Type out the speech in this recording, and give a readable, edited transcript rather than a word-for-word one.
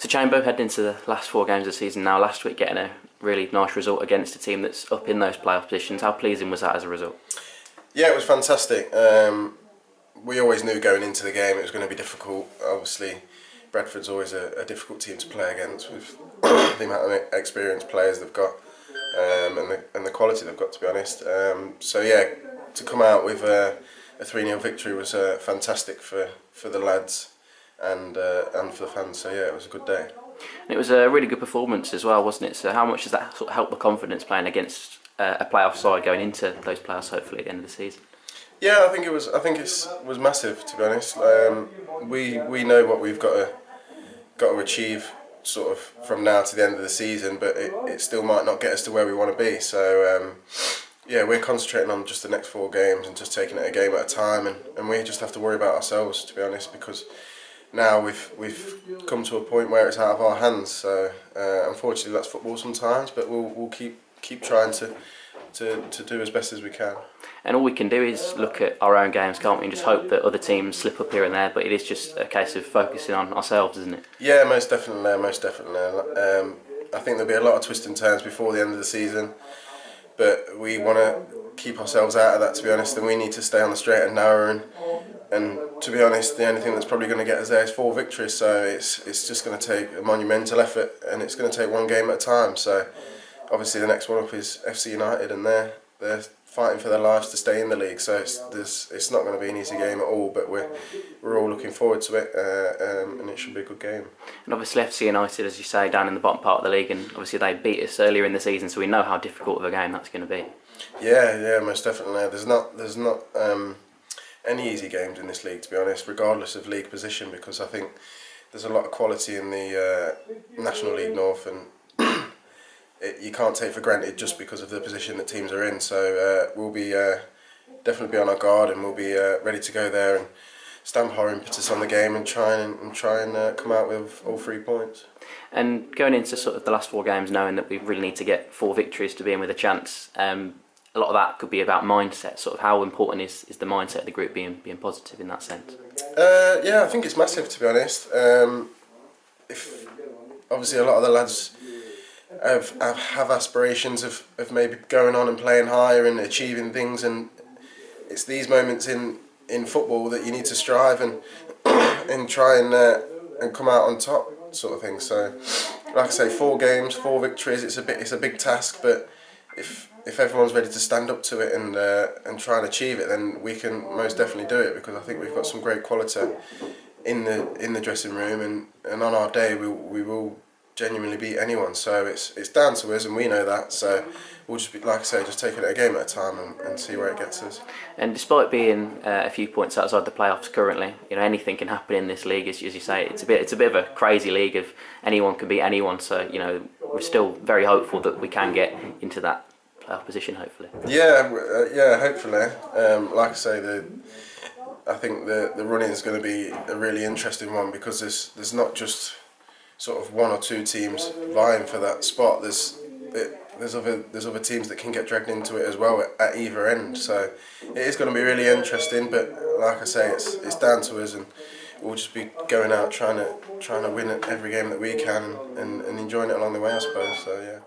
So Chamber heading into the last 4 games of the season now. Last week getting a really nice result against a team that's up in those playoff positions. How pleasing was that as a result? Yeah, it was fantastic. We always knew going into the game it was going to be difficult. Obviously, Bradford's always a difficult team to play against with the amount of experienced players they've got and the quality they've got, to be honest. So yeah, to come out with a 3-0 victory was fantastic for the lads and for the fans. So yeah, it was a good day. And it was a really good performance as well, wasn't it? So how much does that sort of help the confidence playing against a playoff side going into those playoffs, hopefully at the end of the season? Yeah, I think it was massive, to be honest. We know what we've got to achieve sort of from now to the end of the season, but it still might not get us to where we want to be. So yeah, we're concentrating on just the next 4 games and just taking it a game at a time, and we just have to worry about ourselves, to be honest, because now we've come to a point where it's out of our hands. So unfortunately, that's football sometimes, but we'll keep trying to do as best as we can. And all we can do is look at our own games, can't we, and just hope that other teams slip up here and there, but it is just a case of focusing on ourselves, isn't it? Yeah, most definitely. I think there'll be a lot of twists and turns before the end of the season, but we want to keep ourselves out of that, to be honest, and we need to stay on the straight and narrow, and to be honest, the only thing that's probably going to get us there is 4 victories, so it's just going to take a monumental effort, and it's going to take 1 game at a time. So obviously the next one up is FC United, and they're fighting for their lives to stay in the league, so it's not going to be an easy game at all, but we're all looking forward to it, and it should be a good game. And obviously FC United, as you say, down in the bottom part of the league, and obviously they beat us earlier in the season, so we know how difficult of a game that's going to be. Yeah, most definitely. There's not any easy games in this league, to be honest, regardless of league position, because I think there's a lot of quality in the National League North, and you can't take for granted just because of the position that teams are in. So we'll be definitely be on our guard, and we'll be ready to go there and stamp our impetus on the game and try and come out with all 3 points. And going into sort of the last 4 games, knowing that we really need to get 4 victories to be in with a chance, a lot of that could be about mindset. Sort of how important is the mindset of the group being positive in that sense? Yeah, I think it's massive, to be honest. If obviously a lot of the lads have aspirations of maybe going on and playing higher and achieving things, and it's these moments in football that you need to strive and try and come out on top, sort of thing. So like I say, 4 games, 4 victories, it's a big task, but if everyone's ready to stand up to it and try and achieve it, then we can most definitely do it, because I think we've got some great quality in the dressing room, and on our day we will genuinely beat anyone. So it's down to us, and we know that. So we'll just be, like I say, just taking it a game at a time and see where it gets us. And despite being a few points outside the playoffs currently, you know, anything can happen in this league. As you say, it's a bit of a crazy league of anyone can beat anyone. So you know, we're still very hopeful that we can get into that playoff position, hopefully. Yeah, hopefully. Like I say, I think the running is going to be a really interesting one, because there's not just sort of 1 or 2 teams vying for that spot. There's other teams that can get dragged into it as well at either end. So it is going to be really interesting. But like I say, it's down to us, and we'll just be going out trying to win every game that we can and enjoying it along the way, I suppose. So yeah.